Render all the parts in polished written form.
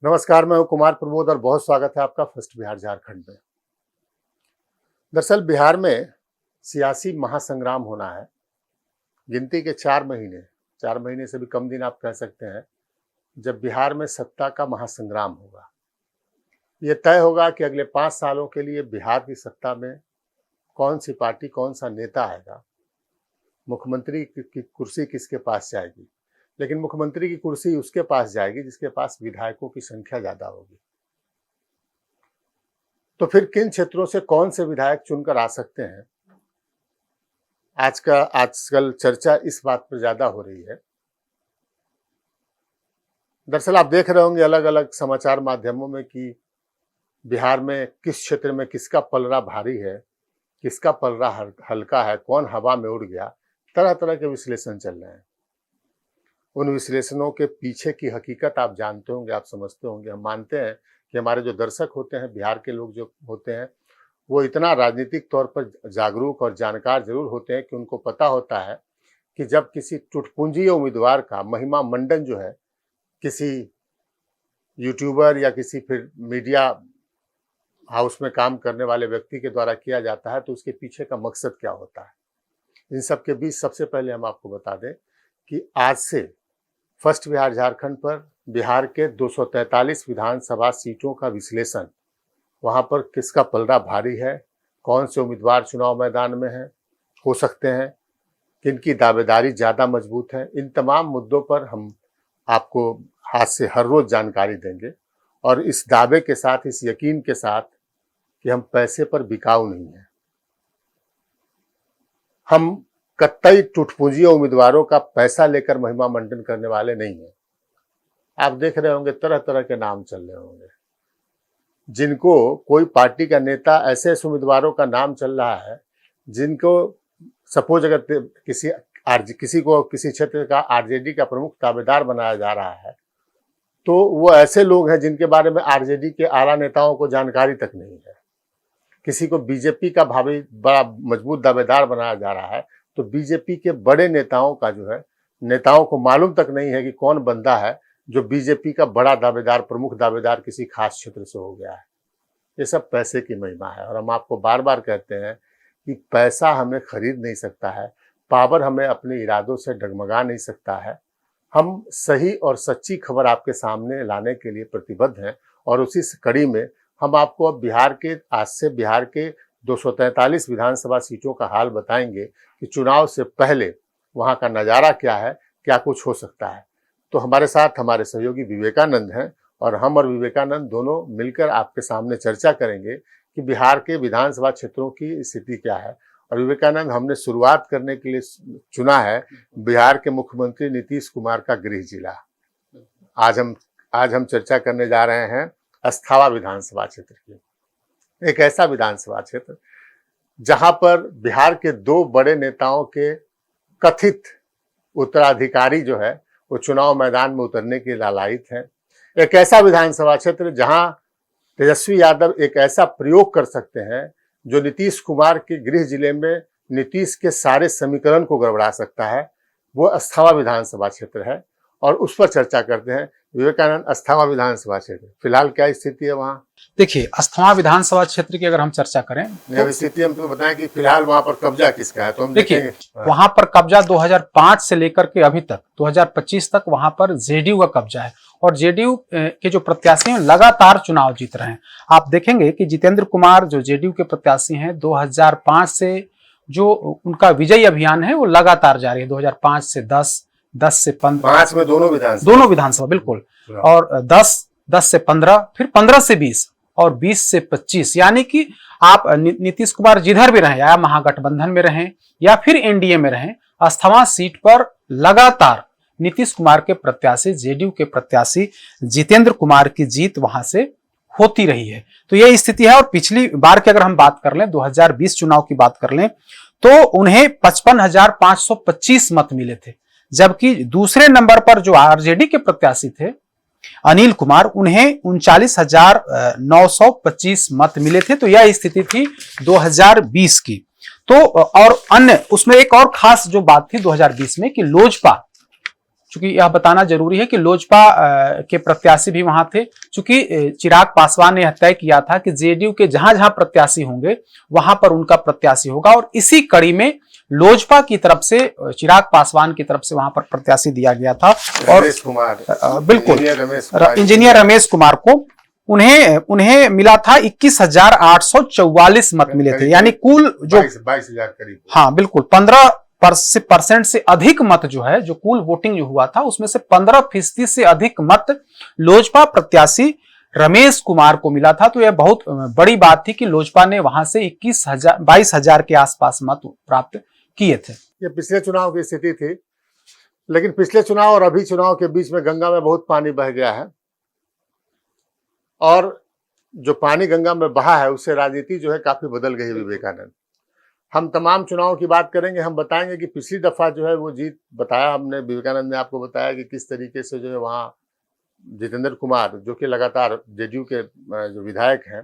नमस्कार, मैं हूं कुमार प्रमोद और बहुत स्वागत है आपका फर्स्ट बिहार झारखंड में। दरअसल बिहार में सियासी महासंग्राम होना है। गिनती के 4 महीने से भी कम दिन आप कह सकते हैं, जब बिहार में सत्ता का महासंग्राम होगा। ये तय होगा कि अगले 5 सालों के लिए बिहार की सत्ता में कौन सी पार्टी, कौन सा नेता आएगा, मुख्यमंत्री की कुर्सी किसके पास जाएगी। लेकिन मुख्यमंत्री की कुर्सी उसके पास जाएगी जिसके पास विधायकों की संख्या ज्यादा होगी। तो फिर किन क्षेत्रों से कौन से विधायक चुनकर आ सकते हैं, आजकल चर्चा इस बात पर ज्यादा हो रही है। दरअसल आप देख रहे होंगे अलग अलग समाचार माध्यमों में कि बिहार में किस क्षेत्र में किसका पलड़ा भारी है, किसका पलड़ा हल्का है, कौन हवा में उड़ गया। तरह तरह के विश्लेषण चल रहे हैं। उन विश्लेषणों के पीछे की हकीकत आप जानते होंगे, आप समझते होंगे। हम मानते हैं कि हमारे जो दर्शक होते हैं, बिहार के लोग जो होते हैं, वो इतना राजनीतिक तौर पर जागरूक और जानकार जरूर होते हैं कि उनको पता होता है कि जब किसी टुटपुंजी उम्मीदवार का महिमा मंडन जो है किसी यूट्यूबर या किसी फिर मीडिया हाउस में काम करने वाले व्यक्ति के द्वारा किया जाता है, तो उसके पीछे का मकसद क्या होता है। इन सब के बीच सबसे पहले हम आपको बता दें कि आज से फर्स्ट बिहार झारखंड पर बिहार के 243 विधानसभा सीटों का विश्लेषण, वहां पर किसका पलड़ा भारी है, कौन से उम्मीदवार चुनाव मैदान में हो सकते हैं, किनकी दावेदारी ज़्यादा मजबूत है, इन तमाम मुद्दों पर हम आपको हाथ से हर रोज जानकारी देंगे। और इस दावे के साथ, इस यकीन के साथ कि हम पैसे पर बिकाऊ नहीं हैं। हम कतई टुटपुंजी उम्मीदवारों का पैसा लेकर महिमा मंडन करने वाले नहीं हैं। आप देख रहे होंगे तरह तरह के नाम चल रहे होंगे, जिनको कोई पार्टी का नेता, ऐसे उम्मीदवारों का नाम चल रहा है जिनको सपोज अगर किसी को किसी क्षेत्र का आरजेडी का प्रमुख दावेदार बनाया जा रहा है, तो वो ऐसे लोग हैं जिनके बारे में आरजेडी के आला नेताओं को जानकारी तक नहीं है। किसी को बीजेपी का भावी बड़ा मजबूत दावेदार बनाया जा रहा है, तो बीजेपी के बड़े नेताओं का जो है, नेताओं को मालूम तक नहीं है कि कौन बंदा है जो बीजेपी का बड़ा दावेदार, प्रमुख दावेदार किसी खास क्षेत्र से हो गया है। ये सब पैसे की महिमा है। और हम आपको बार बार कहते हैं कि पैसा हमें खरीद नहीं सकता है, पावर हमें अपने इरादों से डगमगा नहीं सकता है। हम सही और सच्ची खबर आपके सामने लाने के लिए प्रतिबद्ध हैं। और उसी कड़ी में हम आपको अब आज से बिहार के 243 विधानसभा सीटों का हाल बताएंगे कि चुनाव से पहले वहां का नज़ारा क्या है, क्या कुछ हो सकता है। तो हमारे साथ हमारे सहयोगी विवेकानंद हैं और हम और विवेकानंद दोनों मिलकर आपके सामने चर्चा करेंगे कि बिहार के विधानसभा क्षेत्रों की स्थिति क्या है। और विवेकानंद, हमने शुरुआत करने के लिए चुना है बिहार के मुख्यमंत्री नीतीश कुमार का गृह जिला। आज हम चर्चा करने जा रहे हैं अस्थावा विधानसभा क्षेत्र की। एक ऐसा विधानसभा क्षेत्र जहां पर बिहार के 2 बड़े नेताओं के कथित उत्तराधिकारी जो है वो चुनाव मैदान में उतरने के लालायित हैं। एक ऐसा विधानसभा क्षेत्र जहां तेजस्वी यादव एक ऐसा प्रयोग कर सकते हैं जो नीतीश कुमार के गृह जिले में नीतीश के सारे समीकरण को गड़बड़ा सकता है। वो अस्थावा विधानसभा क्षेत्र है और उस पर चर्चा करते हैं। विवेकानंद, अस्थावा विधानसभा क्षेत्र फिलहाल क्या स्थिति है वहाँ? देखिए, अस्थावा विधानसभा क्षेत्र की अगर हम चर्चा करें तो स्थिति हमको बताएं कि फिलहाल वहाँ पर कब्जा किसका है, तो हम देखिए वहाँ पर कब्जा 2005 से लेकर के अभी तक 2025 तक वहाँ पर जेडीयू का कब्जा है। और जेडीयू के जो प्रत्याशी हैं लगातार चुनाव जीत रहे हैं। आप देखेंगे कि जितेंद्र कुमार जो जेडीयू के प्रत्याशी हैं, 2005 से जो उनका विजयी अभियान है वो लगातार जारी है। 2005 से 10 से 15, 5 में दोनों विधानसभा बिल्कुल, और 10 से 15, फिर 15 से 20 और 20 से 25। यानी कि आप नीतीश कुमार जिधर भी रहें, या महागठबंधन में रहें या फिर एनडीए में रहें, अस्थावा सीट पर लगातार नीतीश कुमार के प्रत्याशी, जेडीयू के प्रत्याशी जितेंद्र कुमार की जीत वहां से होती रही है। तो यह स्थिति है। और पिछली बार की अगर हम बात कर लें, 2020 चुनाव की बात कर लें, तो उन्हें 55,525 मत मिले थे, जबकि दूसरे नंबर पर जो आरजेडी के प्रत्याशी थे अनिल कुमार, उन्हें 39,925 मत मिले थे। तो यह स्थिति थी 2020 की। तो और अन्य उसमें एक और खास जो बात थी 2020 में कि लोजपा चूंकि यह बताना जरूरी है कि लोजपा के प्रत्याशी भी वहां थे, चूंकि चिराग पासवान ने यह तय किया था कि जेडीयू के जहां जहां प्रत्याशी होंगे वहां पर उनका प्रत्याशी होगा, और इसी कड़ी में लोजपा की तरफ से चिराग पासवान की तरफ से वहां पर प्रत्याशी दिया गया था। और रमेश कुमार, बिल्कुल इंजीनियर रमेश कुमार को उन्हें मिला था 21,844 मत मिले थे, यानी कुल जो 22,000 करीब। हाँ बिल्कुल 15% से अधिक मत जो है, जो कुल वोटिंग जो हुआ था उसमें से 15% से अधिक मत लोजपा प्रत्याशी रमेश कुमार को मिला था। तो यह बहुत बड़ी बात थी कि लोजपा ने वहां से 22,000 के आसपास मत प्राप्त किए थे। ये पिछले चुनाव की स्थिति थी, लेकिन पिछले चुनाव और अभी चुनाव के बीच में गंगा में बहुत पानी बह गया है, और जो पानी गंगा में बहा है उससे राजनीति जो है काफी बदल गई है। विवेकानंद, हम तमाम चुनावों की बात करेंगे, हम बताएंगे कि पिछली दफा जो है वो जीत बताया हमने, विवेकानंद ने आपको बताया कि किस तरीके से जो है वहाँ जितेंद्र कुमार जो कि लगातार जेडीयू के जो विधायक हैं,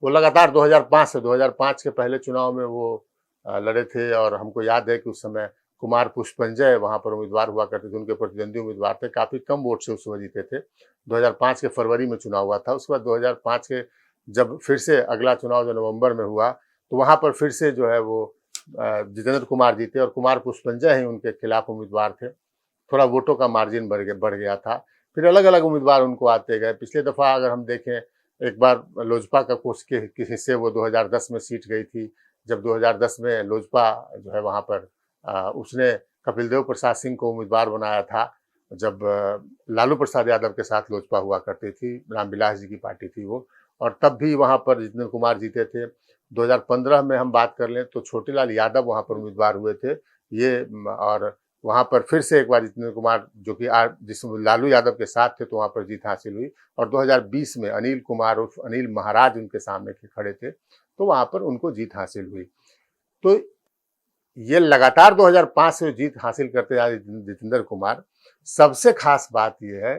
वो लगातार 2005 से 2005 के पहले चुनाव में वो लड़े थे, और हमको याद है कि उस समय कुमार पुष्पंजय वहाँ पर उम्मीदवार हुआ करते थे, उनके प्रतिद्वंदी उम्मीदवार थे, काफ़ी कम वोट से उस समय जीते थे। 2005 के फरवरी में चुनाव हुआ था। उसके बाद 2005 के जब फिर से अगला चुनाव जो नवंबर में हुआ, तो वहाँ पर फिर से जो है वो जितेंद्र कुमार जीते, और कुमार पुष्पंजय ही उनके खिलाफ उम्मीदवार थे। थोड़ा वोटों का मार्जिन बढ़ गया था। फिर अलग अलग उम्मीदवार उनको आते गए। पिछले दफ़ा अगर हम देखें, एक बार लोजपा का कुछ के हिस्से वो 2010 में सीट गई थी, जब 2010 में लोजपा जो है वहाँ पर उसने कपिल देव प्रसाद सिंह को उम्मीदवार बनाया था, जब लालू प्रसाद यादव के साथ लोजपा हुआ करती थी, रामविलास जी की पार्टी थी वो, और तब भी वहाँ पर जितेंद्र कुमार जीते थे। 2015 में हम बात कर लें तो छोटेलाल यादव वहाँ पर उम्मीदवार हुए थे ये, और वहाँ पर फिर से एक बार जितेंद्र कुमार जो कि जिसमें लालू यादव के साथ थे, तो वहाँ पर जीत हासिल हुई। और 2020 में अनिल कुमार उर्फ अनिल महाराज उनके सामने खड़े थे, तो वहाँ पर उनको जीत हासिल हुई। तो ये लगातार 2005 से जीत हासिल करते आए जितेंद्र कुमार। सबसे खास बात यह है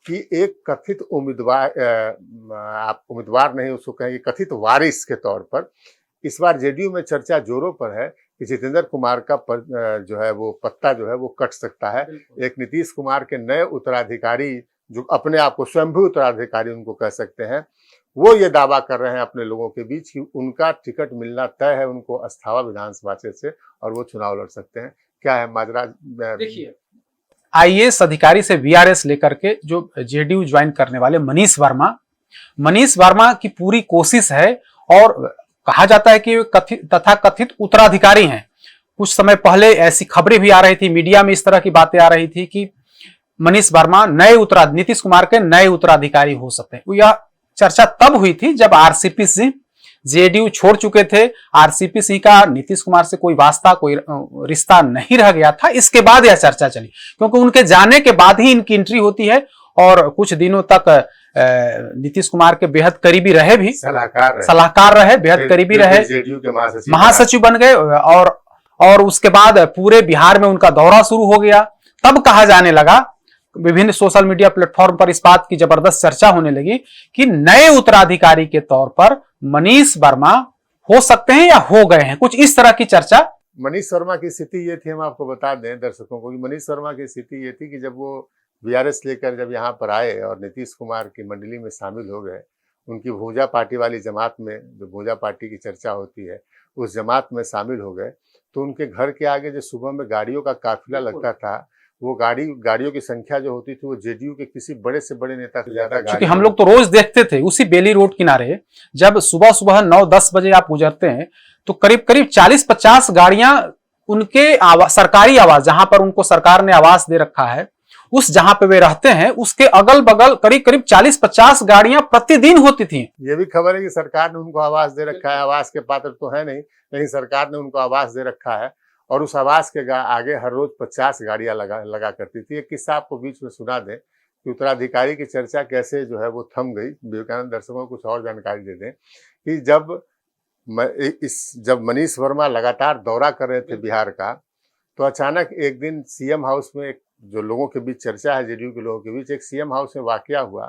कि एक कथित उम्मीदवार, आप उम्मीदवार नहीं उसको कहेंगे, कथित वारिस के तौर पर इस बार जेडीयू में चर्चा जोरों पर है कि जितेंद्र कुमार का जो है वो पत्ता जो है वो कट सकता है। एक नीतीश कुमार के नए उत्तराधिकारी, जो अपने आप को स्वयंभू उत्तराधिकारी उनको कह सकते हैं, वो ये दावा कर रहे हैं अपने लोगों के बीच कि उनका टिकट मिलना तय है उनको अस्थावा विधानसभा क्षेत्र से, और वो चुनाव लड़ सकते हैं। क्या है माजरा? देखिए, आईएएस अधिकारी से वीआरएस लेकर के जो जेडीयू ज्वाइन करने वाले मनीष वर्मा की पूरी कोशिश है, और कहा जाता है कि कथित उत्तराधिकारी हैं। कुछ समय पहले ऐसी खबरें भी आ रही थी, मीडिया में इस तरह की बातें आ रही थी कि मनीष वर्मा नीतीश कुमार के नए उत्तराधिकारी हो सकते हैं। यह चर्चा तब हुई थी जब आरसीपी सिंह जेडीयू छोड़ चुके थे। आरसीपी सिंह का नीतीश कुमार से कोई वास्ता, कोई रिश्ता नहीं रह गया था। इसके बाद यह चर्चा चली, क्योंकि उनके जाने के बाद ही इनकी एंट्री होती है, और कुछ दिनों तक नीतीश कुमार के बेहद करीबी रहे, भी सलाहकार रहे, बेहद करीबी रहे, महासचिव बन गए, और उसके बाद पूरे बिहार में उनका दौरा शुरू हो गया। तब कहा जाने लगा, विभिन्न सोशल मीडिया प्लेटफॉर्म पर इस बात की जबरदस्त चर्चा होने लगी कि नए उत्तराधिकारी के तौर पर मनीष वर्मा हो सकते हैं या हो गए हैं, कुछ इस तरह की चर्चा। मनीष वर्मा की स्थिति ये थी, हम आपको बता दें दर्शकों को कि मनीष वर्मा की स्थिति ये थी कि जब वो वीआरएस लेकर जब यहाँ पर आए और नीतीश कुमार की मंडली में शामिल हो गए, उनकी भूजा पार्टी वाली जमात में, जो भूजा पार्टी की चर्चा होती है, उस जमात में शामिल हो गए, तो उनके घर के आगे जो सुबह में गाड़ियों का काफिला लगता था, वो गाड़ियों की संख्या जो होती थी वो जेडीयू के किसी बड़े से बड़े नेता से ज्यादा। क्योंकि हम लोग तो रोज देखते थे उसी बेली रोड किनारे, जब सुबह सुबह 9-10 बजे आप गुजरते हैं तो करीब करीब 40-50 गाड़ियां उनके सरकारी आवास, जहां पर उनको सरकार ने आवास दे रखा है, उस जहां पे वे रहते हैं उसके अगल बगल करीब करीब 40-50 गाड़ियां प्रतिदिन होती थी। ये भी खबर है कि सरकार ने उनको आवास दे रखा है, आवास के पात्र तो है नहीं, लेकिन सरकार ने उनको आवास दे रखा है, और उस आवास के आगे हर रोज 50 गाड़ियां लगा करती थी। एक किस्सा आपको बीच में सुना दें कि उत्तराधिकारी की चर्चा कैसे जो है वो थम गई। विवेकानंद दर्शकों को कुछ और जानकारी दे दें कि जब मनीष वर्मा लगातार दौरा कर रहे थे बिहार का, तो अचानक एक दिन सीएम हाउस में, एक जो लोगों के बीच चर्चा है जेडीयू के लोगों के बीच, एक सीएम हाउस में वाकया हुआ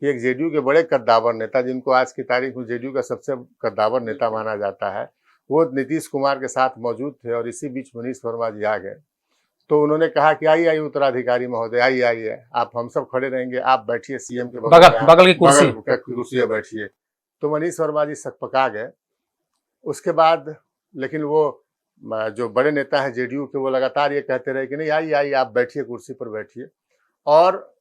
कि एक जेडीयू के बड़े कद्दावर नेता, जिनको आज की तारीख में जेडीयू का सबसे कद्दावर नेता माना जाता है, वो नीतीश कुमार के साथ मौजूद थे, और इसी बीच मनीष वर्मा जी आ गए। तो उन्होंने कहा कि आइए उत्तराधिकारी महोदय, आइए आप, हम सब खड़े रहेंगे, आप बैठिए सीएम के बगल की कुर्सी। कुर्सी पे बैठिए। तो मनीष वर्मा जी सकपका गए। उसके बाद लेकिन वो जो बड़े नेता हैं जेडीयू के, वो लगातार ये कहते रहे कि नहीं, आइए आप बैठिए, कुर्सी पर बैठिए। और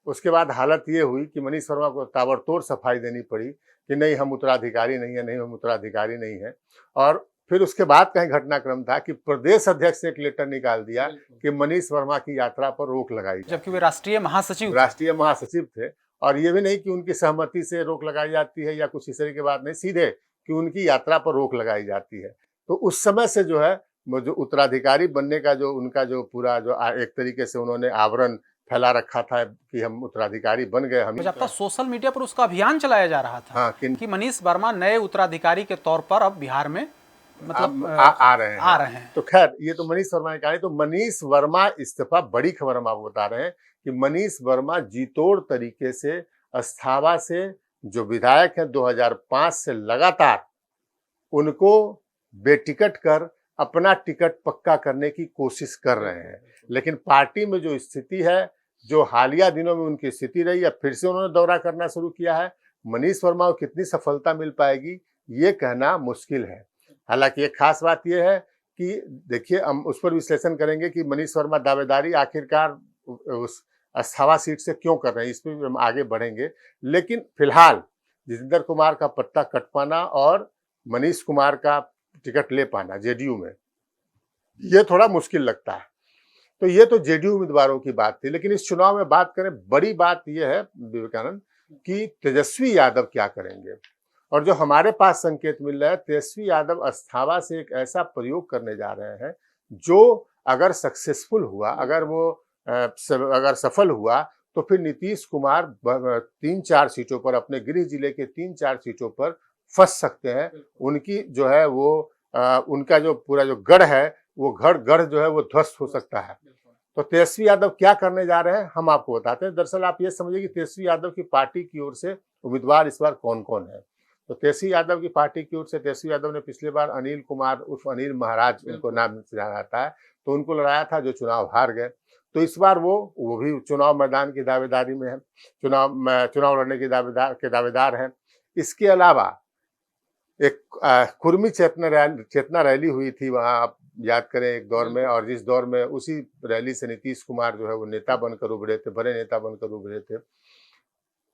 उसके बाद हालत ये हुई कि मनीष वर्मा को ताबड़तोड़ सफाई देनी पड़ी कि नहीं, हम उत्तराधिकारी नहीं है, नहीं हम उत्तराधिकारी नहीं है। और फिर उसके बाद कहीं घटनाक्रम था कि प्रदेश अध्यक्ष ने एक लेटर निकाल दिया कि मनीष वर्मा की यात्रा पर रोक लगाई, जबकि वे राष्ट्रीय महासचिव थे। और ये भी नहीं कि उनकी सहमति से रोक लगाई जाती है या कुछ इस तरह की बात नहीं, सीधे कि उनकी यात्रा पर रोक लगाई जाती है। तो उस समय से जो है जो उत्तराधिकारी बनने का जो उनका जो पूरा जो एक तरीके से उन्होंने आवरण फैला रखा था कि हम उत्तराधिकारी बन गए। हम जब तक सोशल मीडिया पर उसका अभियान चलाया जा रहा था, हाँ, कि मनीष वर्मा नए उत्तराधिकारी के तौर पर अब बिहार में मतलब आ रहे हैं। तो खैर ये तो मनीष वर्मा ने कहा। तो मनीष वर्मा इस्तीफा, बड़ी खबर हम आपको बता रहे हैं कि मनीष वर्मा जीतोड़ तरीके से अस्थावा से जो विधायक है 2005 से लगातार उनको बेटिकट कर अपना टिकट पक्का करने की कोशिश कर रहे हैं। लेकिन पार्टी में जो स्थिति है, जो हालिया दिनों में उनकी स्थिति रही है, फिर से उन्होंने दौरा करना शुरू किया है। मनीष वर्मा को कितनी सफलता मिल पाएगी ये कहना मुश्किल है। हालांकि एक खास बात यह है कि देखिए, हम उस पर विश्लेषण करेंगे कि मनीष वर्मा दावेदारी आखिरकार उस अस्थावा सीट से क्यों कर रहे हैं, इस पर भी हम आगे बढ़ेंगे। लेकिन फिलहाल जितेंद्र कुमार का पत्ता कट पाना और मनीष कुमार का टिकट ले पाना जेडीयू में, ये थोड़ा मुश्किल लगता है। तो ये तो जेडीयू उम्मीदवारों की बात थी। लेकिन इस चुनाव में बात करें, बड़ी बात यह है विवेकानंद कि तेजस्वी यादव क्या करेंगे। और जो हमारे पास संकेत मिल रहा है, तेजस्वी यादव अस्थावा से एक ऐसा प्रयोग करने जा रहे हैं जो अगर सक्सेसफुल हुआ, अगर सफल हुआ, तो फिर नीतीश कुमार 3-4 सीटों पर, अपने गृह जिले के 3-4 सीटों पर फंस सकते हैं। उनकी जो है वो उनका जो पूरा जो गढ़ है, वो गढ़ जो है वो ध्वस्त हो सकता है। तो तेजस्वी यादव क्या करने जा रहे हैं हम आपको बताते हैं। दरअसल आप ये समझिए कि तेजस्वी यादव की पार्टी की ओर से उम्मीदवार इस बार कौन कौन है। तो तेजस्वी यादव की पार्टी की ओर से तेजस्वी यादव ने पिछले बार अनिल कुमार उर्फ अनिल महाराज, उनको नाम जाना जाता है, तो उनको लड़ाया था, जो चुनाव हार गए। तो इस बार वो भी चुनाव मैदान की दावेदारी में है, चुनाव लड़ने की दावेदार हैं। इसके अलावा एक कुर्मी चेतना रैली हुई थी वहाँ, आप याद करें एक दौर में, और जिस दौर में उसी रैली से नीतीश कुमार जो है वो नेता बनकर उभरे थे, बड़े नेता बनकर उभरे थे।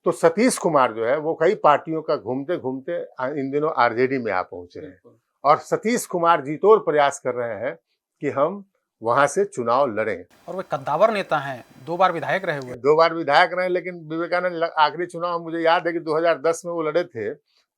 तो सतीश कुमार जो है वो कई पार्टियों का घूमते घूमते इन दिनों आरजेडी में आ पहुंचे हैं। और सतीश कुमार जीतोड़ प्रयास कर रहे हैं कि हम वहां से चुनाव लड़ें। और वे कद्दावर नेता हैं, 2 बार विधायक रहे हुए। 2 बार विधायक रहे, लेकिन विवेकानंद आखिरी चुनाव मुझे याद है कि 2010 में वो लड़े थे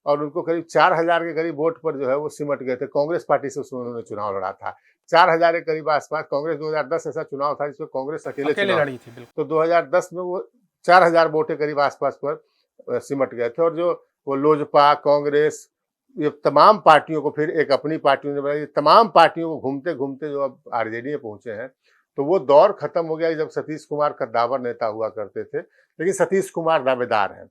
और उनको करीब 4000 के करीब वोट पर जो है वो सिमट गए थे। कांग्रेस पार्टी से उन्होंने चुनाव लड़ा था, 4000 के करीब आसपास। कांग्रेस 2010 ऐसा चुनाव था जिसमें कांग्रेस अकेले लड़ी थी। तो 2010 में वो 4000 वोट के करीब आसपास पर सिमट गए थे। और जो वो लोजपा, कांग्रेस, ये तमाम पार्टियों को फिर एक अपनी पार्टियों ने बनाई, तमाम पार्टियों को घूमते घूमते जो अब आरजेडी में पहुंचे हैं। तो वो दौर खत्म हो गया जब सतीश कुमार कद्दावर नेता हुआ करते थे। लेकिन सतीश कुमार दावेदार हैं।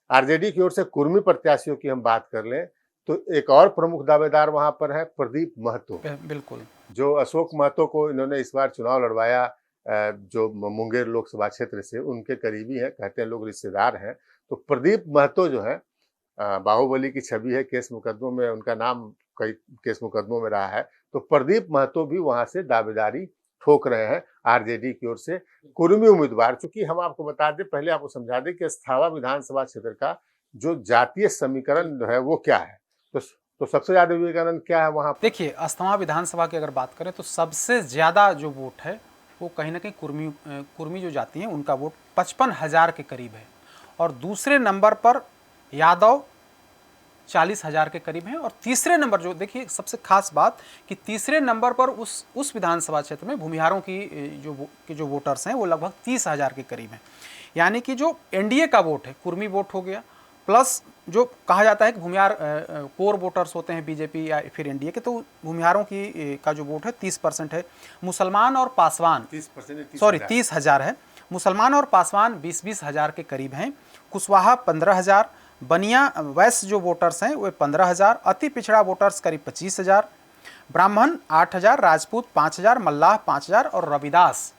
आरजेडी की ओर से कुर्मी प्रत्याशियों की हम बात कर लें तो एक और प्रमुख दावेदार वहां पर है प्रदीप महतो। बिल्कुल, जो अशोक महतो को इन्होंने इस बार चुनाव लड़वाया, जो मुंगेर लोकसभा क्षेत्र से, उनके करीबी हैं, कहते हैं लोग रिश्तेदार हैं। तो प्रदीप महतो जो है बाहुबली की छवि है, केस मुकदमों में उनका नाम कई केस मुकदमों में रहा है। तो प्रदीप महतो भी वहां से दावेदारी ठोक रहे हैं आरजेडी की ओर से कुर्मी उम्मीदवार। चूंकि हम आपको बता दें, पहले आपको समझा दें कि अस्थावा विधानसभा क्षेत्र का जो जातीय समीकरण जो है वो क्या है। तो सबसे ज्यादा विवेकानंद क्या है वहां? देखिए, अस्थावा विधानसभा की अगर बात करें तो सबसे ज्यादा जो वोट है वो कहीं ना कहीं कुर्मी जो जाति है उनका वोट 55,000 के करीब है। और दूसरे नंबर पर यादव 40,000 के करीब हैं। और तीसरे नंबर जो, देखिए सबसे खास बात कि तीसरे नंबर पर उस विधानसभा क्षेत्र में भूमिहारों की जो वोटर्स हैं वो लगभग 30,000 के करीब हैं। यानी कि जो एनडीए का वोट है, कुर्मी वोट हो गया, प्लस जो कहा जाता है कि भूमिहार कोर वोटर्स होते हैं बीजेपी या फिर एनडीए के, तो भूमिहारों का जो वोट है 30% है। मुसलमान और पासवान 30,000 है। मुसलमान और पासवान 20,000 के करीब हैं। कुशवाहा 15,000, बनिया वैश्य जो वोटर्स हैं वो 15,000, अति पिछड़ा वोटर्स करीब 25,000, ब्राह्मण 8,000, राजपूत 5,000, मल्लाह 5,000 और रविदास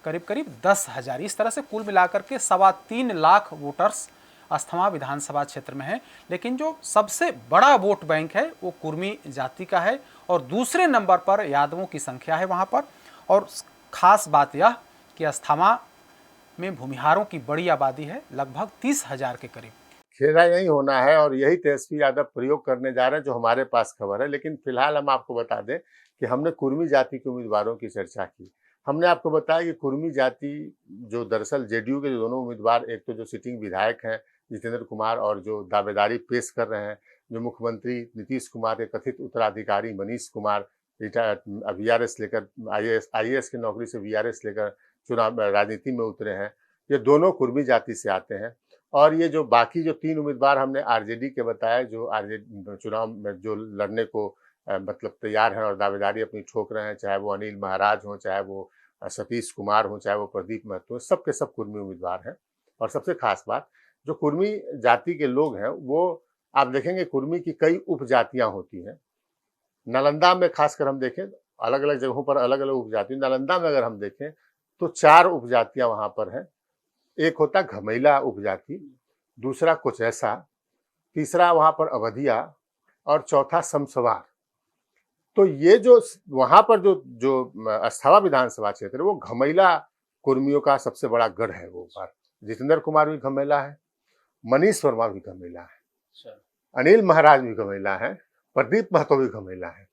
करीब करीब 10,000। इस तरह से कुल मिलाकर के 3.25 लाख वोटर्स अस्थाना विधानसभा क्षेत्र में है। लेकिन जो सबसे बड़ा वोट बैंक है वो कुर्मी जाति का है और दूसरे नंबर पर यादवों की संख्या है वहाँ पर। और खास बात यह कि अस्थाना में भूमिहारों की बड़ी आबादी है, लगभग 30,000 के करीब। खेला यही होना है और यही तेजस्वी यादव प्रयोग करने जा रहे हैं जो हमारे पास खबर है। लेकिन फिलहाल हम आपको बता दें कि हमने कुर्मी जाति के उम्मीदवारों की चर्चा की। हमने आपको बताया कि कुर्मी जाति जो दरअसल जेडीयू के जो दोनों उम्मीदवार, एक तो जो सिटिंग विधायक हैं जितेंद्र कुमार और जो दावेदारी पेश कर रहे हैं, जो मुख्यमंत्री नीतीश कुमार के कथित उत्तराधिकारी मनीष कुमार, रिटायर्ड वीआरएस लेकर आईएएस की नौकरी से वीआरएस लेकर चुनाव राजनीति में उतरे हैं, ये दोनों कुर्मी जाति से आते हैं। और ये जो बाकी जो 3 उम्मीदवार हमने आरजेडी के बताया, जो आरजेडी चुनाव में जो लड़ने को मतलब तैयार हैं और दावेदारी अपनी ठोक रहे हैं, चाहे वो अनिल महाराज हों, चाहे वो सतीश कुमार हों, चाहे वो प्रदीप महतो, सब के सब कुर्मी उम्मीदवार हैं। और सबसे खास बात, जो कुर्मी जाति के लोग हैं वो आप देखेंगे कुर्मी की कई उपजातियां होती हैं। नालंदा में खासकर हम देखें, अलग अलग जगहों पर अलग अलग उपजाति, नालंदा में अगर हम देखें तो 4 उपजातियां वहां पर हैं। एक होता घमेला उपजाति, दूसरा कुचैसा, तीसरा वहां पर अवधिया और चौथा समसवार। तो ये जो वहां पर जो अस्थाना विधानसभा क्षेत्र है वो घमेला कुर्मियों का सबसे बड़ा गढ़ है। वो बात, जितेंद्र कुमार भी घमेला है, मनीष वर्मा भी घमेला है, अनिल महाराज भी घमेला है, प्रदीप महतो भी घमेला है।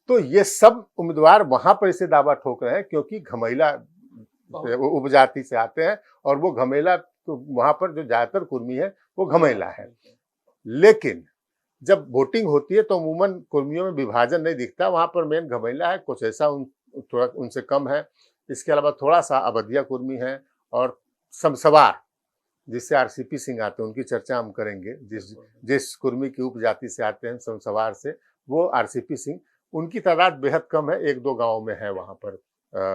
तो ये सब उम्मीदवार वहां पर इसे दावा ठोक रहे हैं क्योंकि घमेला उपजाति से आते हैं और वो घमेला, तो वहां पर जो ज्यादातर कुर्मी है वो घमेला है। लेकिन जब वोटिंग होती है तो अमूमन कुर्मियों में विभाजन नहीं दिखता, वहां पर मेन घमेला है, कुछ ऐसा थोड़ा उनसे कम है। इसके अलावा थोड़ा सा अवधिया कुर्मी है और समसवार जिससे आरसीपी सिंह आते हैं, उनकी चर्चा हम करेंगे। जिस कुर्मी की उपजाति से आते हैं समसवार से, वो आरसीपी सिंह, उनकी तादाद बेहद कम है, 1-2 गाँव में है, वहां पर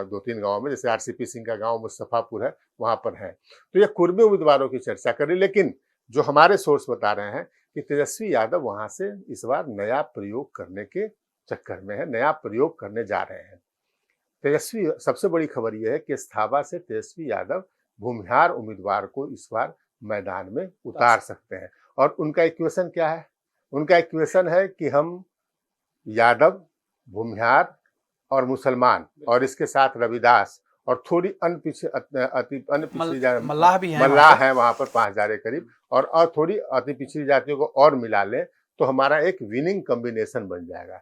2-3 गाँव में, जैसे आरसीपी सिंह का गाँव मुस्तफापुर है, वहां पर है। तो ये कुर्मी उम्मीदवारों की चर्चा करें। लेकिन जो हमारे सोर्स बता रहे हैं कि तेजस्वी यादव वहां से इस बार नया प्रयोग करने के चक्कर में है, नया प्रयोग करने जा रहे हैं। तेजस्वी, सबसे बड़ी खबर यह है कि अस्थाना से तेजस्वी यादव भूमिहार उम्मीदवार को इस बार मैदान में उतार सकते हैं। और उनका इक्वेशन क्या है? उनका इक्वेशन है कि हम यादव, भूमिहार और मुसलमान और इसके साथ रविदास और थोड़ी अन्य पिछड़ी मल्लाह भी है, मल्लाह है वहां पर 5,000 के करीब, और थोड़ी अति पिछड़ी जातियों को और मिला लें तो हमारा एक विनिंग कॉम्बिनेशन बन जाएगा।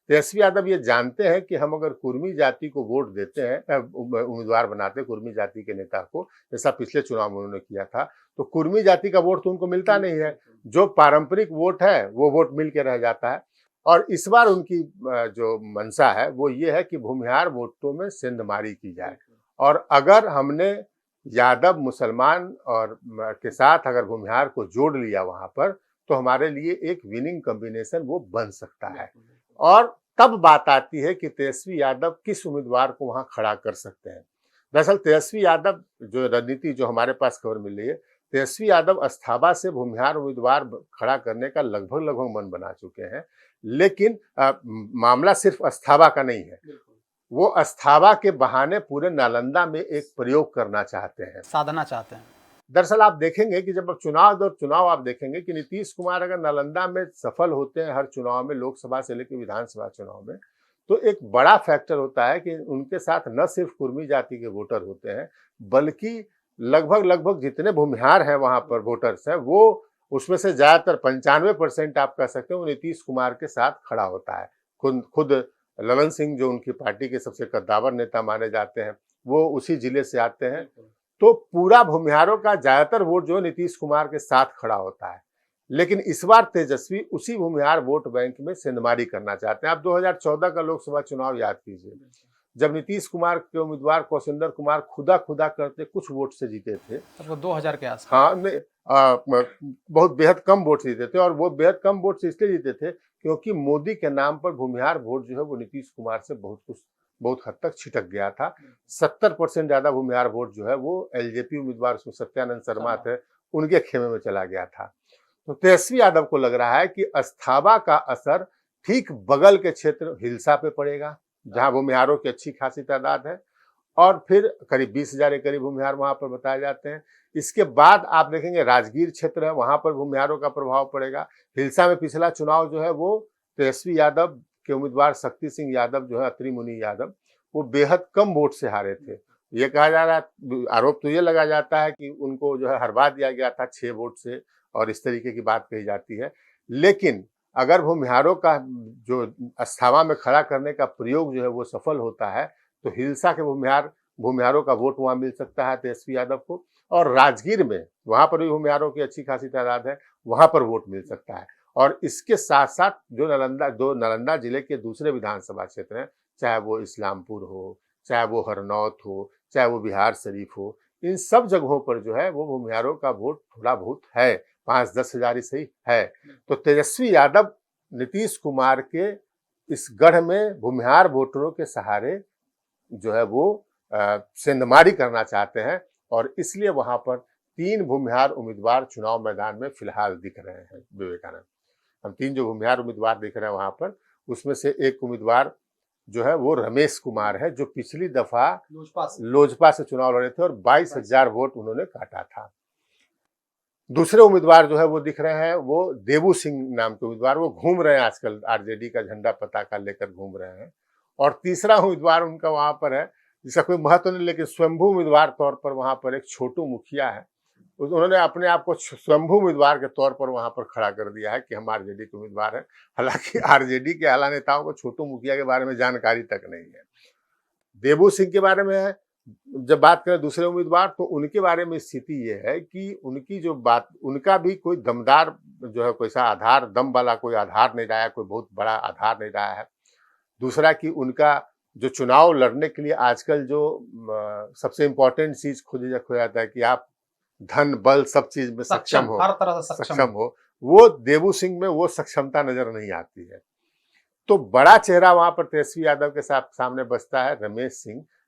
तेजस्वी यादव ये जानते हैं कि हम अगर कुर्मी जाति को वोट देते हैं, उम्मीदवार बनाते हैं कुर्मी जाति के नेता को, जैसा पिछले चुनाव में उन्होंने किया था, तो कुर्मी जाति का वोट तो उनको मिलता नहीं है, जो पारंपरिक वोट है वो वोट मिल के रह जाता है। और इस बार उनकी जो मंशा है वो ये है कि भूमिहार वोटों में सेंधमारी की जाए। और अगर हमने यादव, मुसलमान और के साथ अगर भूमिहार को जोड़ लिया वहां पर, तो हमारे लिए एक विनिंग कॉम्बिनेशन वो बन सकता है। और तब बात आती है कि तेजस्वी यादव किस उम्मीदवार को वहां खड़ा कर सकते हैं। दरअसल तेजस्वी यादव, जो रणनीति जो हमारे पास खबर मिल रही है, तेजस्वी यादव अस्थाना से भूमिहार उम्मीदवार खड़ा करने का लगभग मन बना चुके हैं। लेकिन मामला सिर्फ अस्थाना का नहीं है, वो अस्थाना के बहाने पूरे नालंदा में एक प्रयोग करना चाहते हैं, साधना चाहते हैं। दरअसल आप देखेंगे कि जब चुनाव आप देखेंगे कि नीतीश कुमार अगर नालंदा में सफल होते हैं हर चुनाव में, लोकसभा से लेकर विधानसभा चुनाव में, तो एक बड़ा फैक्टर होता है कि उनके साथ न सिर्फ कुर्मी जाति के वोटर होते हैं, बल्कि लगभग जितने भूमिहार हैं वहां पर वोटर्स हैं, वो उसमें से ज्यादातर 95% आप कह सकते हैं वो नीतीश कुमार के साथ खड़ा होता है। खुद ललन सिंह, जो उनकी पार्टी के सबसे कद्दावर नेता माने जाते हैं, वो उसी जिले से आते हैं। तो पूरा भूमिहारों का ज्यादातर वोट जो नीतीश कुमार के साथ खड़ा होता है। लेकिन इस बार तेजस्वी उसी भूमिहार वोट बैंक में सेंधमारी करना चाहते हैं। आप 2014 का लोकसभा चुनाव याद कीजिए, जब नीतीश कुमार के उम्मीदवार कौशिंदर कुमार खुदा करते कुछ वोट से जीते थे, वो 2000 के आसपास। हाँ, बहुत बेहद कम वोट से जीते थे। और वो बेहद कम वोट से इसलिए जीते थे क्योंकि मोदी के नाम पर भूमिहार वोट जो है वो नीतीश कुमार से बहुत हद तक छिटक गया था। 70% ज्यादा भूमिहार वोट जो है वो एलजेपी उम्मीदवार, उसमें सत्यानंद शर्मा थे, उनके खेमे में चला गया था। तो तेजस्वी यादव को लग रहा है कि अस्थाना का असर ठीक बगल के क्षेत्र हिल्सा पे पड़ेगा, जहां भूमिहारों की अच्छी खासी तादाद है, और फिर करीब 20,000 के करीब भूमिहार वहां पर बताए जाते हैं। इसके बाद आप देखेंगे राजगीर क्षेत्र है, वहां पर भूमिहारों का प्रभाव पड़ेगा। हिल्सा में पिछला चुनाव जो है वो तेजस्वी यादव के उम्मीदवार शक्ति सिंह यादव जो है, अत्री मुनि यादव, वो बेहद कम वोट से हारे थे। ये कहा जा रहा है, आरोप तो ये लगा जाता है कि उनको जो है हरवा दिया गया था 6 वोट से, और इस तरीके की बात कही जाती है। लेकिन अगर भूमिहारों का जो अस्थावा में खड़ा करने का प्रयोग जो है वो सफल होता है, तो हिल्सा के भूमिहारों का वोट वहां मिल सकता है तेजस्वी यादव को, और राजगीर में वहां पर भी भूमिहारों की अच्छी खासी तादाद है, वहां पर वोट मिल सकता है। और इसके साथ साथ जो नालंदा जिले के दूसरे विधानसभा क्षेत्र हैं, चाहे वो इस्लामपुर हो, चाहे वो हरनौत हो, चाहे वो बिहार शरीफ हो, इन सब जगहों पर जो है वो भूमिहारों का वोट थोड़ा बहुत है, 5-10 हजार ही सही है। तो तेजस्वी यादव नीतीश कुमार के इस गढ़ में भूमिहार वोटरों के सहारे जो है वो सेंधमारी करना चाहते हैं, और इसलिए वहां पर 3 भूमिहार उम्मीदवार चुनाव मैदान में फिलहाल दिख रहे हैं। विवेकानंद, हम 3 जो भूमिहार उम्मीदवार दिख रहे हैं वहां पर, उसमें से एक उम्मीदवार जो है वो रमेश कुमार है, जो पिछली दफा लोजपा से चुनाव लड़े थे और 22,000 वोट उन्होंने काटा था। दूसरे उम्मीदवार जो है वो दिख रहे हैं, वो देवू सिंह नाम के उम्मीदवार, वो घूम रहे हैं आजकल, आरजेडी का झंडा पताका लेकर घूम रहे हैं। और तीसरा उम्मीदवार उनका वहां पर है, जिसका कोई महत्व नहीं, लेकिन स्वयंभू उम्मीदवार तौर पर वहां पर एक छोटू मुखिया है। उन्होंने अपने आप को स्वयंभू उम्मीदवार के तौर पर वहां पर खड़ा कर दिया है कि हम आरजेडी के उम्मीदवार हैं। हालांकि आरजेडी के आला नेताओं को छोटू मुखिया के बारे में जानकारी तक नहीं है। देवू सिंह के बारे में है, जब बात करें दूसरे उम्मीदवार, तो उनके बारे में स्थिति ये है कि उनकी जो बात, उनका भी कोई दमदार जो है, कोई सा आधार, दम वाला कोई आधार नहीं रहा है, कोई बहुत बड़ा आधार नहीं रहा है। दूसरा कि उनका जो चुनाव लड़ने के लिए आजकल जो सबसे इम्पोर्टेंट चीज खोजा जाता है कि आप धन बल सब चीज में सक्षम हो, हर तरह से सक्षम हो, वो देवू सिंह में वो सक्षमता नजर नहीं आती है। तो बड़ा चेहरा वहां पर तेजस्वी यादव के सामने बचता है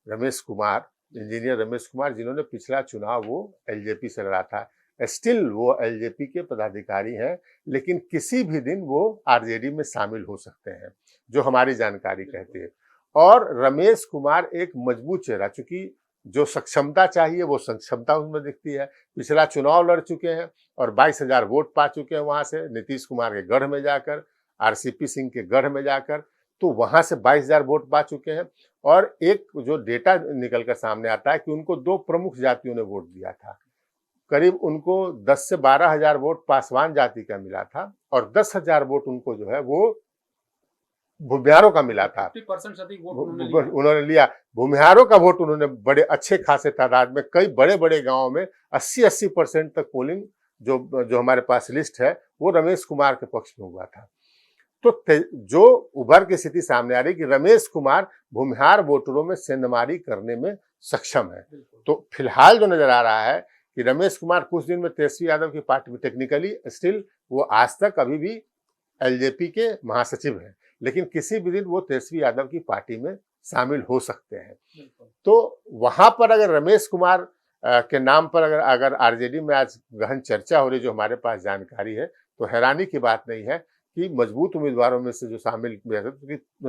रमेश कुमार, इंजीनियर रमेश कुमार, जिन्होंने पिछला चुनाव वो एलजेपी से लड़ा था। स्टिल वो एलजेपी के पदाधिकारी हैं, लेकिन किसी भी दिन वो आरजेडी में शामिल हो सकते हैं, जो हमारी जानकारी कहती है। और रमेश कुमार एक मजबूत चेहरा, चूंकि जो सक्षमता चाहिए वो सक्षमता उसमें दिखती है। पिछला चुनाव लड़ चुके हैं और 22,000 वोट पा चुके हैं वहां से, नीतीश कुमार के गढ़ में जाकर, आरसीपी सिंह के गढ़ में जाकर, तो वहां से 22,000 वोट पा चुके हैं। और एक जो डेटा निकल कर सामने आता है कि उनको 2 प्रमुख जातियों ने वोट दिया था, करीब उनको 10 से 12,000 वोट पासवान जाति का मिला था, और 10,000 वोट उनको जो है वो भूमिहारों का मिला था। 50% से अधिक वोट उन्होंने लिया। भूमिहारों का वोट उन्होंने बड़े अच्छे खासे तादाद में, कई बड़े बड़े गांवों में 80% तक पोलिंग जो हमारे पास लिस्ट है वो रमेश कुमार के पक्ष में हुआ था। तो जो उभर की स्थिति सामने आ रही कि रमेश कुमार भूमिहार वोटरों में सेंधमारी करने में सक्षम है। तो फिलहाल जो नजर आ रहा है कि रमेश कुमार कुछ दिन में तेजस्वी यादव की पार्टी में, टेक्निकली स्टिल वो आज तक अभी भी एलजेपी के महासचिव हैं, लेकिन किसी भी दिन वो तेजस्वी यादव की पार्टी में शामिल हो सकते हैं। तो वहां पर अगर रमेश कुमार के नाम पर अगर आरजेडी में आज गहन चर्चा हो रही, जो हमारे पास जानकारी है, तो हैरानी की बात नहीं है कि मजबूत उम्मीदवारों में से जो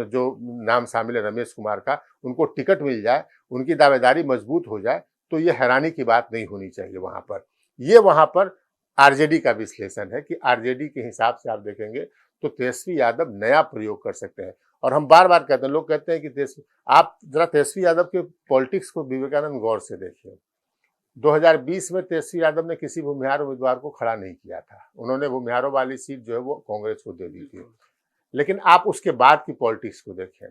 जो नाम शामिल है रमेश कुमार का, उनको टिकट मिल जाए, उनकी दावेदारी मजबूत हो जाए, तो ये हैरानी की बात नहीं होनी चाहिए वहां पर। ये वहां पर आरजेडी का विश्लेषण है कि आरजेडी के हिसाब से आप देखेंगे तो तेजस्वी यादव नया प्रयोग कर सकते हैं। और हम बार बार कहते हैं, लोग कहते हैं कि आप जरा तेजस्वी यादव के पॉलिटिक्स को विवेकानंद गौर से देखिए। 2020 में तेजस्वी यादव ने किसी भूमिहार उम्मीदवार को खड़ा नहीं किया था, उन्होंने भूमिहारों वाली सीट जो है वो कांग्रेस को दे दी थी। लेकिन आप उसके बाद की पॉलिटिक्स को देखें,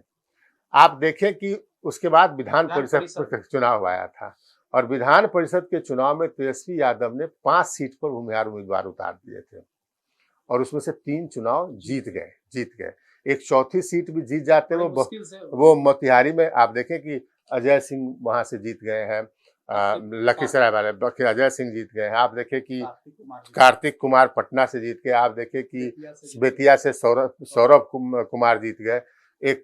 आप देखें कि उसके बाद विधान परिषद चुनाव आया था, और विधान परिषद के चुनाव में तेजस्वी यादव ने 5 सीट पर भूमिहार उम्मीदवार उतार दिए थे, और उसमें से 3 चुनाव जीत गए। एक चौथी सीट भी जीत जाते वो मोतिहारी में। आप देखें कि अजय सिंह वहां से जीत गए हैं, लखीसराय वाले अजय सिंह जीत गए हैं। आप देखें कि कार्तिक कुमार पटना से जीत गए। आप देखें कि बेतिया से सौरभ कुमार जीत गए। एक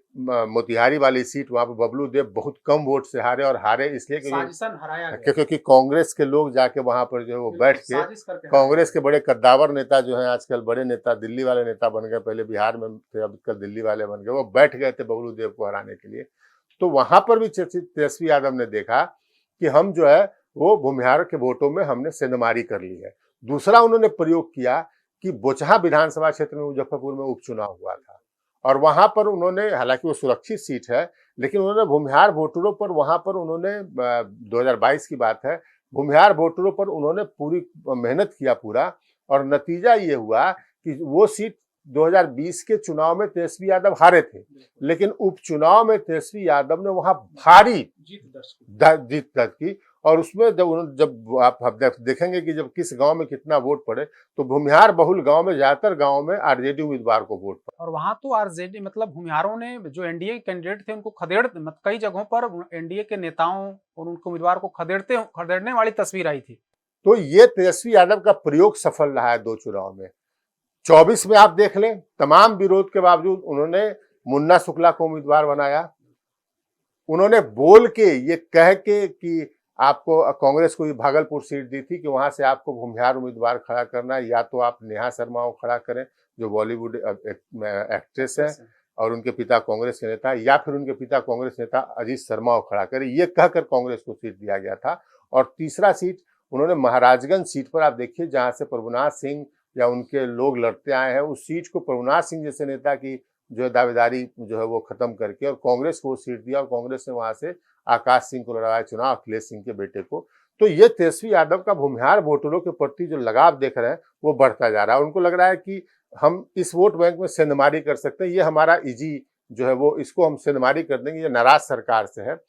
मोतिहारी वाली सीट वहां पर बबलू देव बहुत कम वोट से हारे, और हारे इसलिए साजिशन हराया गया। क्योंकि कांग्रेस के लोग जाके वहां पर जो है वो बैठ के साजिश करके कांग्रेस के बड़े कद्दावर नेता जो हैं आजकल बड़े नेता, दिल्ली वाले नेता बन गए, पहले बिहार में थे अब कल दिल्ली वाले बन गए, वो बैठ गए थे बबलू देव को हराने के लिए। तो वहां पर भी तेजस्वी यादव ने देखा कि हम जो है वो भूमिहार के वोटों में हमने सेंधमारी कर ली है। दूसरा उन्होंने प्रयोग किया कि बोचहा विधानसभा क्षेत्र में मुजफ्फरपुर में उपचुनाव हुआ था, और वहां पर उन्होंने, हालांकि वो सुरक्षित सीट है, लेकिन उन्होंने भूमिहार वोटरों पर वहां पर उन्होंने 2022 की बात है, भूमिहार वोटरों पर उन्होंने पूरी मेहनत किया पूरा, और नतीजा ये हुआ कि वो सीट 2020 के चुनाव में तेजस्वी यादव हारे थे, लेकिन उपचुनाव में तेजस्वी यादव ने वहां भारी जीत दर्ज की। और उसमें जब आप देखेंगे कि जब किस गांव में कितना वोट पड़े, तो भूमिहार बहुल गांव में ज्यादातर गांव में आरजेडी उम्मीदवार को वोट पड़ा। और वहां तो आरजेडी मतलब भूमिहारों ने जो एनडीए कैंडिडेट थे उनको कई जगहों पर एनडीए के नेताओं और उनके उम्मीदवार को खदेड़ने वाली तस्वीर आई थी। तो ये तेजस्वी यादव का प्रयोग सफल रहा है 2 चुनाव में। 24 में आप देख लें, तमाम विरोध के बावजूद उन्होंने मुन्ना शुक्ला को उम्मीदवार बनाया। उन्होंने बोल के ये कह के कि आपको कांग्रेस को भागलपुर सीट दी थी कि वहां से आपको भूमिहार उम्मीदवार खड़ा करना है, या तो आप नेहा शर्मा को खड़ा करें जो बॉलीवुड एक्ट्रेस है और उनके पिता कांग्रेस के नेता, या फिर उनके पिता कांग्रेस नेता अजीत शर्मा को खड़ा करें, ये कहकर कांग्रेस को सीट दिया गया था। और तीसरा सीट उन्होंने महाराजगंज सीट पर, आप देखिए जहां से प्रभुनाथ सिंह या उनके लोग लड़ते आए हैं, उस सीट को प्रभुनाथ सिंह जैसे नेता की जो है दावेदारी जो है वो खत्म करके और कांग्रेस को सीट दिया, और कांग्रेस ने वहां से आकाश सिंह को लड़ाया चुनाव, अखिलेश सिंह के बेटे को। तो ये तेजस्वी यादव का भूमिहार वोटरों के प्रति जो लगाव देख रहे हैं वो बढ़ता जा रहा है। उनको लग रहा है कि हम इस वोट बैंक में सेंधमारी कर सकते हैं, ये हमारा इजी जो है वो, इसको हम सेंधमारी कर देंगे, ये नाराज सरकार से है।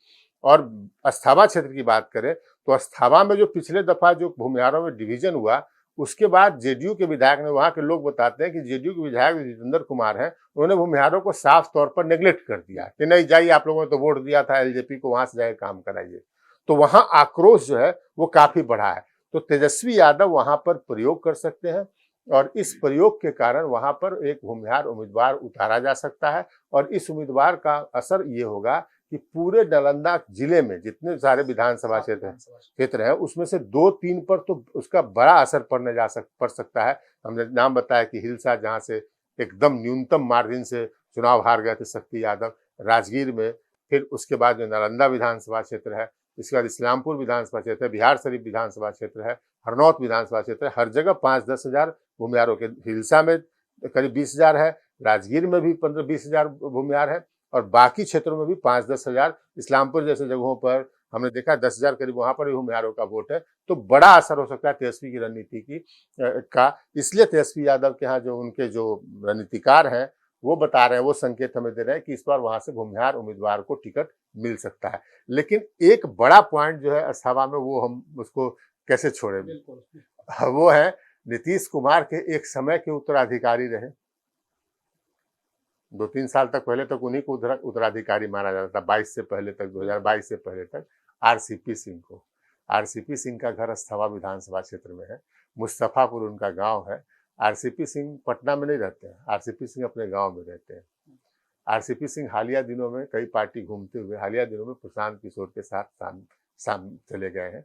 और अस्थावा क्षेत्र की बात करें तो अस्थावा में जो पिछले दफा जो भूमिहारों में डिवीजन हुआ, उसके बाद जेडीयू के विधायक ने, वहां के लोग बताते हैं कि जेडीयू के विधायक जितेंद्र कुमार हैं, उन्होंने भूमिहारों को साफ तौर पर नेग्लेक्ट कर दिया कि नहीं जाइए, आप लोगों ने तो वोट दिया था एलजेपी को, वहां से जाकर काम कराइए। तो वहां आक्रोश जो है वो काफी बढ़ा है। तो तेजस्वी यादव वहां पर प्रयोग कर सकते हैं, और इस प्रयोग के कारण वहां पर एक भूमिहार उम्मीदवार उतारा जा सकता है। और इस उम्मीदवार का असर ये होगा कि पूरे नालंदा जिले में जितने सारे विधानसभा क्षेत्र है उसमें से 2-3 पर तो उसका बड़ा असर पड़ सकता है। हमने नाम बताया कि हिलसा, जहां से एकदम न्यूनतम मार्जिन से चुनाव हार गए थे शक्ति यादव, राजगीर में, फिर उसके बाद जो नालंदा विधानसभा क्षेत्र है, इसके बाद इस्लामपुर विधानसभा क्षेत्र है, बिहार शरीफ विधानसभा क्षेत्र है, हरनौत विधानसभा क्षेत्र है, हर जगह 5-10 हजार भूमिहारों के, हिलसा में करीब 20,000 है, राजगीर में भी 15-20 हजार भूमिहार है, और बाकी क्षेत्रों में भी 5-10 हजार, इस्लामपुर जैसे जगहों पर हमने देखा 10,000 करीब वहां पर भी भूमिहारों का वोट है। तो बड़ा असर हो सकता है तेजस्वी की रणनीति की का। इसलिए तेजस्वी यादव के यहाँ जो उनके जो रणनीतिकार हैं वो बता रहे हैं, वो संकेत हमें दे रहे हैं कि इस बार वहां से भूमिहार उम्मीदवार को टिकट मिल सकता है। लेकिन एक बड़ा पॉइंट जो है अस्थावा में, वो हम उसको कैसे छोड़े, वो है नीतीश कुमार के एक समय के उत्तराधिकारी रहे। 2-3 साल तक पहले तक उन्हीं को उत्तराधिकारी माना जाता था, 22 से पहले तक, 2022 से पहले तक आरसीपी सिंह को। आरसीपी सिंह का घर अस्थावा विधानसभा क्षेत्र में है, मुस्तफापुर उनका गांव है। आरसीपी सिंह पटना में नहीं रहते हैं, आरसीपी सिंह अपने गांव में रहते हैं। आरसीपी सिंह हालिया दिनों में कई पार्टी घूमते हुए हालिया दिनों में प्रशांत किशोर के साथ शाम चले गए हैं,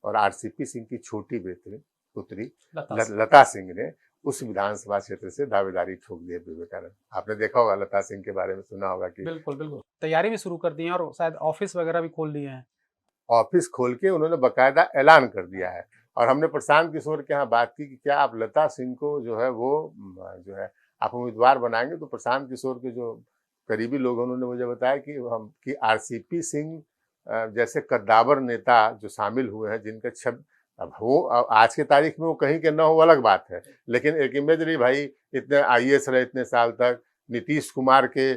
और आरसीपी सिंह की छोटी पुत्री लता सिंह ने उस विधानसभा क्षेत्र से दावेदारी ठोक दी है विवेकानंद। आपने देखा होगा, लता सिंह के बारे में सुना होगा कि बिल्कुल तैयारी भी शुरू कर दी है और शायद ऑफिस वगैरह भी खोल दिए हैं। ऑफिस खोल के उन्होंने बकायदा ऐलान कर दिया है। और हमने प्रशांत किशोर के यहाँ बात की कि क्या आप लता सिंह को जो है वो जो है आप उम्मीदवार बनाएंगे, तो प्रशांत किशोर के जो करीबी लोग उन्होंने मुझे बताया कि आरसीपी सिंह जैसे कद्दावर नेता जो शामिल हुए हैं, जिनका अब वो आज के तारीख में वो कहीं के न हो अलग बात है, लेकिन एक इमेज रही भाई, इतने आईएएस रहे इतने साल तक, नीतीश कुमार के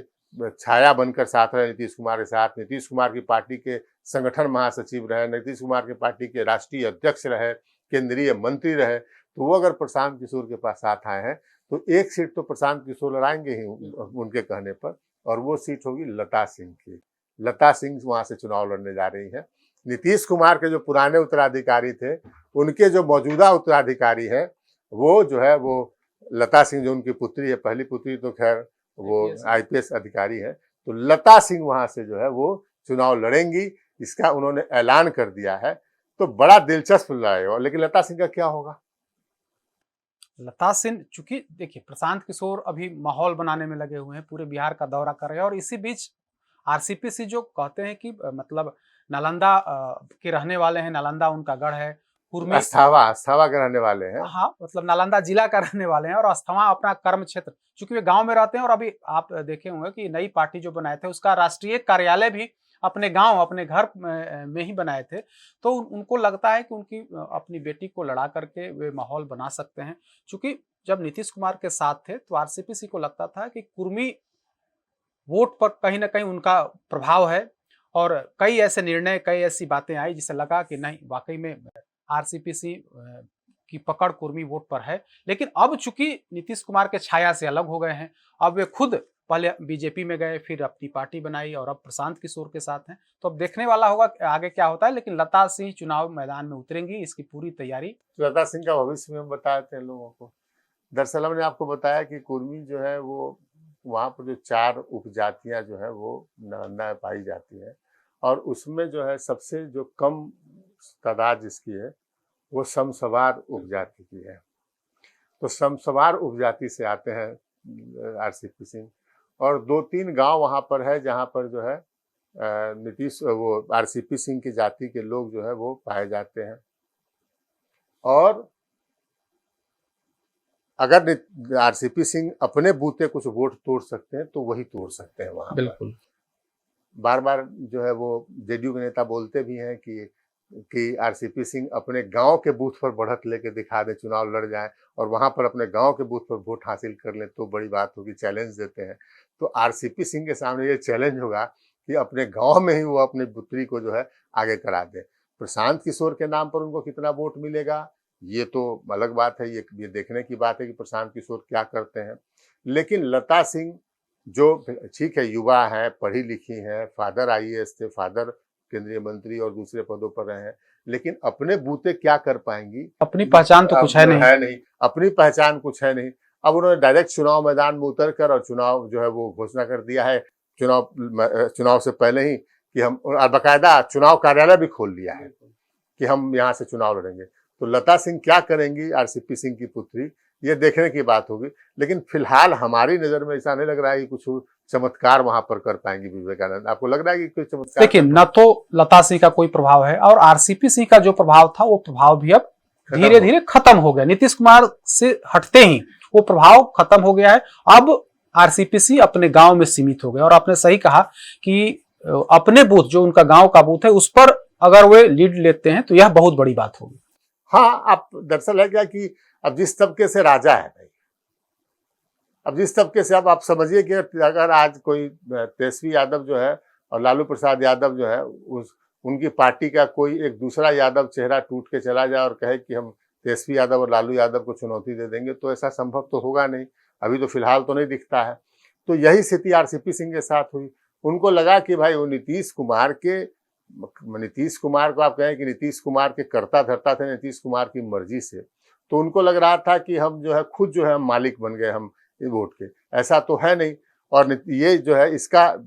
छाया बनकर साथ रहे, नीतीश कुमार के साथ, नीतीश कुमार की पार्टी के संगठन महासचिव रहे, नीतीश कुमार की पार्टी के राष्ट्रीय अध्यक्ष रहे, केंद्रीय मंत्री रहे। तो वो अगर प्रशांत किशोर के पास साथ आए हैं तो एक सीट तो प्रशांत किशोर लड़ाएंगे ही उनके कहने पर, और वो सीट होगी लता सिंह की। लता सिंह वहां से चुनाव लड़ने जा रही है। नीतीश कुमार के जो पुराने उत्तराधिकारी थे, उनके जो मौजूदा उत्तराधिकारी हैं, वो जो है वो लता सिंह, जो उनकी पुत्री है, पहली पुत्री तो खैर वो IPS आईपीएस अधिकारी है, तो लता सिंह वहां से जो है वो चुनाव लड़ेंगी, इसका उन्होंने ऐलान कर दिया है। तो बड़ा दिलचस्प लड़ाई, लेकिन लता सिंह का क्या होगा? लता सिंह, चूंकि देखिए प्रशांत किशोर अभी माहौल बनाने में लगे हुए हैं, पूरे बिहार का दौरा कर रहे हैं और इसी बीच आरसीपी जो कहते हैं कि मतलब नालंदा के रहने वाले हैं, नालंदा उनका गढ़ है, कुर्मी, अस्थावा के रहने वाले हैं। हाँ मतलब नालंदा जिला का रहने वाले हैं और अस्थावां अपना कर्म क्षेत्र, चूंकि वे गांव में रहते हैं और अभी आप देखे होंगे कि नई पार्टी जो बनाए थे उसका राष्ट्रीय कार्यालय भी अपने गांव, अपने घर में ही बनाए थे। तो उनको लगता है कि उनकी अपनी बेटी को लड़ा करके वे माहौल बना सकते हैं। चूंकि जब नीतीश कुमार के साथ थे तो आरसीपी को लगता था कि कुर्मी वोट पर कहीं ना कहीं उनका प्रभाव है और कई ऐसे निर्णय, कई ऐसी बातें आई जिससे लगा कि नहीं, वाकई में आरसीपी की पकड़ कुर्मी वोट पर है। लेकिन अब चूंकि नीतीश कुमार के छाया से अलग हो गए हैं, अब वे खुद पहले बीजेपी में गए, फिर अपनी पार्टी बनाई और अब प्रशांत किशोर के साथ हैं। तो अब देखने वाला होगा कि आगे क्या होता है। लेकिन लता सिंह चुनाव मैदान में उतरेंगी, इसकी पूरी तैयारी। लता सिंह का भविष्य में हम बताते हैं लोगों को। दरअसल हमने आपको बताया कि कुर्मी जो है वो वहाँ पर जो 4 उपजातियां जो है वो नालंदा में पाई जाती है, और उसमें जो है सबसे जो कम तादाद जिसकी है वो समसवार उपजाति की है। तो समसवार उपजाति से आते हैं आरसीपी सिंह, और 2-3 गांव वहाँ पर है जहाँ पर जो है नीतीश वो आरसीपी सिंह की जाति के लोग जो है वो पाए जाते हैं। और अगर आरसीपी सिंह अपने बूते कुछ वोट तोड़ सकते हैं तो वही तोड़ सकते हैं वहाँ। बिल्कुल। बार बार जो है वो जेडीयू के नेता बोलते भी हैं कि आरसीपी सिंह अपने गांव के बूथ पर बढ़त लेके दिखा दे, चुनाव लड़ जाए और वहां पर अपने गांव के बूथ पर वोट हासिल कर ले तो बड़ी बात होगी, चैलेंज देते हैं। तो आरसीपी सिंह के सामने ये चैलेंज होगा कि अपने गांव में ही वो अपनी पुत्री को जो है आगे करा दे। प्रशांत किशोर के नाम पर उनको कितना वोट मिलेगा ये तो अलग बात है, ये देखने की बात है कि प्रशांत किशोर क्या करते हैं। लेकिन लता सिंह जो ठीक है, युवा है, पढ़ी लिखी है, फादर आईएएस थे, फादर केंद्रीय मंत्री और दूसरे पदों पर रहे हैं, लेकिन अपने बूते क्या कर पाएंगी? अपनी पहचान तो कुछ है नहीं। अपनी पहचान कुछ है नहीं। अब उन्होंने डायरेक्ट चुनाव मैदान में उतर कर और चुनाव जो है वो घोषणा कर दिया है चुनाव से पहले ही कि हम, और बाकायदा चुनाव कार्यालय भी खोल लिया है कि हम यहाँ से चुनाव लड़ेंगे। तो लता सिंह क्या करेंगी आरसीपी सिंह की पुत्री, ये देखने की बात होगी। लेकिन फिलहाल हमारी नजर में ऐसा नहीं लग रहा है कि कुछ चमत्कार वहां पर कर पाएंगी विवेकानंद। आपको लग रहा है कि कोई चमत्कार? देखिए, न तो लता सिंह का कोई प्रभाव है और आरसीपी सिंह का जो प्रभाव था वो प्रभाव भी अब धीरे धीरे खत्म हो गया। नीतीश कुमार से हटते ही वो प्रभाव खत्म हो गया है। अब आरसीपी सिंह अपने गांव में सीमित हो गए और आपने सही कहा कि अपने बूथ, जो उनका गांव का बूथ है, उस पर अगर वे लीड लेते हैं तो यह बहुत बड़ी बात होगी। हाँ, आप दरअसल है क्या कि अब जिस तबके से राजा है भाई, अब जिस तबके से, अब आप समझिए कि अगर आज कोई तेजस्वी यादव जो है और लालू प्रसाद यादव जो है उनकी पार्टी का कोई एक दूसरा यादव चेहरा टूट के चला जाए और कहे कि हम तेजस्वी यादव और लालू यादव को चुनौती दे देंगे, तो ऐसा संभव तो होगा नहीं। अभी तो फिलहाल तो नहीं दिखता है। तो यही स्थिति आरसीपी सिंह के साथ हुई। उनको लगा कि भाई वो नीतीश कुमार को आप कहें कि नीतीश कुमार के कर्ता धर्ता थे, नीतीश कुमार की मर्जी से, तो उनको लग रहा था कि हम जो है खुद जो है मालिक बन गए हम वोट के। ऐसा तो है नहीं। और ये जो है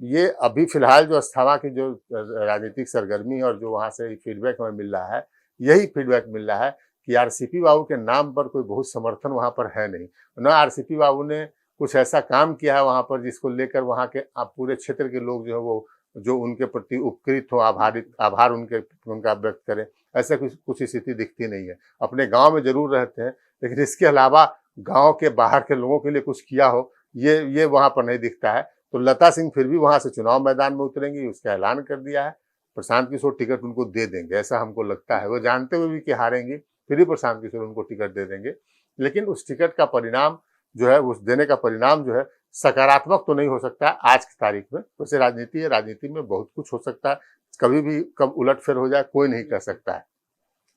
ये अभी फिलहाल जो अस्थावा की जो राजनीतिक सरगर्मी और जो वहाँ से फीडबैक हमें मिल रहा है, यही फीडबैक मिल रहा है कि आरसीपी बाबू के नाम पर कोई बहुत समर्थन वहाँ पर है नहीं। न आरसीपी बाबू ने कुछ ऐसा काम किया है वहाँ पर जिसको लेकर वहाँ के पूरे क्षेत्र के लोग जो है वो जो उनके प्रति उपकृत हो, आभार उनका व्यक्त करें, ऐसा कुछ स्थिति दिखती नहीं है। अपने गांव में जरूर रहते हैं, लेकिन इसके अलावा गांव के बाहर के लोगों के लिए कुछ किया हो ये वहां पर नहीं दिखता है। तो लता सिंह फिर भी वहां से चुनाव मैदान में उतरेंगी, उसका ऐलान कर दिया है। प्रशांत किशोर टिकट उनको दे देंगे, ऐसा हमको लगता है। वो जानते हुए भी कि हारेंगी, फिर भी प्रशांत किशोर उनको टिकट दे देंगे। लेकिन उस टिकट का परिणाम जो है, उस देने का परिणाम जो है सकारात्मक तो नहीं हो सकता है आज की तारीख में। वैसे राजनीति है, राजनीति में बहुत कुछ हो सकता है, कभी भी कब उलटफेर हो जाए कोई नहीं कह सकता है।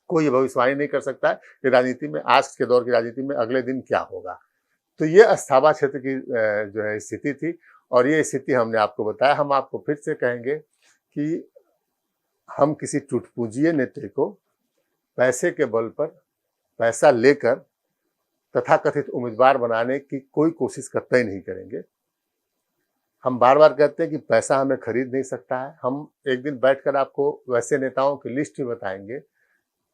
कोई ये भविष्यवाणी नहीं कर सकता है कि राजनीति में, आज के दौर की राजनीति में अगले दिन क्या होगा। तो ये अस्थावा क्षेत्र की जो है स्थिति थी, और ये स्थिति हमने आपको बताया। हम आपको फिर से कहेंगे कि हम किसी टूटपूंजिये नेता को पैसे के बल पर, पैसा लेकर तथाकथित उम्मीदवार बनाने की कोई कोशिश कतई नहीं करेंगे। हम बार बार कहते हैं कि पैसा हमें खरीद नहीं सकता है। हम एक दिन बैठकर आपको वैसे नेताओं की लिस्ट भी बताएंगे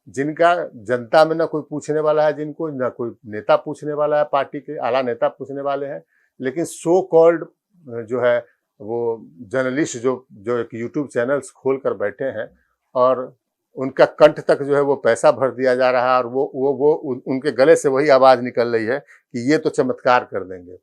जिनका जनता में ना कोई पूछने वाला है, जिनको ना कोई नेता पूछने वाला है, पार्टी के आला नेता पूछने वाले हैं, लेकिन सो कॉल्ड जो है वो जर्नलिस्ट जो एक यूट्यूब चैनल्स खोल कर बैठे हैं और उनका कंठ तक जो है वो पैसा भर दिया जा रहा है और वो उनके गले से वही आवाज़ निकल रही है कि ये तो चमत्कार कर देंगे,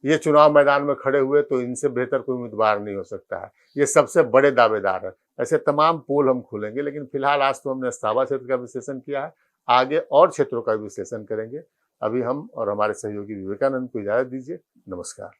ये चुनाव मैदान में खड़े हुए तो इनसे बेहतर कोई उम्मीदवार नहीं हो सकता है, ये सबसे बड़े दावेदार है। ऐसे तमाम पोल हम खोलेंगे, लेकिन फिलहाल आज तो हमने अस्थावा क्षेत्र का विश्लेषण किया है, आगे और क्षेत्रों का विश्लेषण करेंगे। अभी हम और हमारे सहयोगी विवेकानंद को इजाज़त दीजिए। नमस्कार।